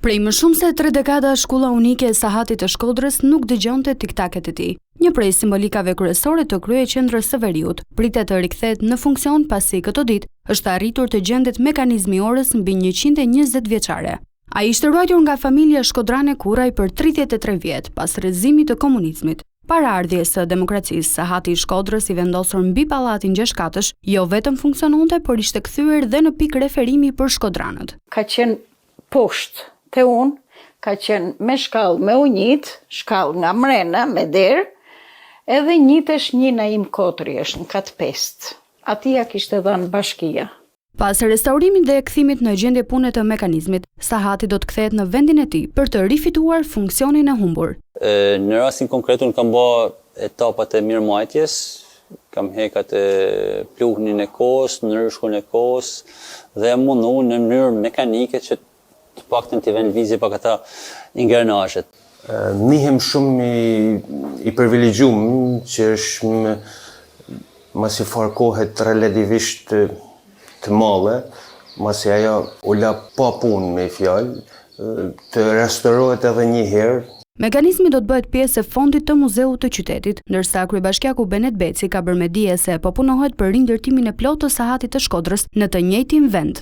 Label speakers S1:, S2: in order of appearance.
S1: Prej më shumë se 3 dekada, shkolla unike e Sahatit të Shkodrës nuk dëgjonte tiktaket e tij. Një prej simbolikave kryesore të kryeqendrës së Veriut pritet të rikthehet në funksion pasi këto ditë është arritur të gjendet mekanizmi orës mbi 120 vjeçare. Ai ishte ruajtur nga familja shkodrane Kuraj për 33 vjet pas rrëzimit të komunizmit. Para ardhjes së demokracisë, Sahati i Shkodrës i vendosur mbi pallatin gjashkatësh, jo vetëm funksiononte, por ishte kthyer dhe në pikë referimi për shkodranët.
S2: Ka qenë poshtë te unë, ka qenë me shkallë me unjit, shkallë nga mrena, me derë, edhe njitesh një na im kotri është në katë 5. Atia kishte dhënë bashkia.
S1: Pas restaurimit dhe kthimit në gjendje pune të mekanizmit, Sahati do të kthehet në vendin e tij për të rifituar funksionin e humbur.
S3: Në rastin konkret unë kam bërë etapat e mirëmbajtjes, kam hekat e pluhnin e kohës, ndryshkun e kohës dhe mundu në mënyrë mekanike që të paktën të vend vizje pak ata ingranazhet.
S4: Nihem shumë i privilegjuar që është masi farë kohet relativisht të madhe, masi ajo u la pa punë me fjalë, të restaurohet edhe një herë.
S1: Mekanizmi do të bëhet pjesë e fondit të muzeut të qytetit, ndërsa kryebashkiaku Benet Beci ka bërë me dije se po punohet për rindërtimin e plotë të Sahatit të Shkodrës në të njëjtin vend.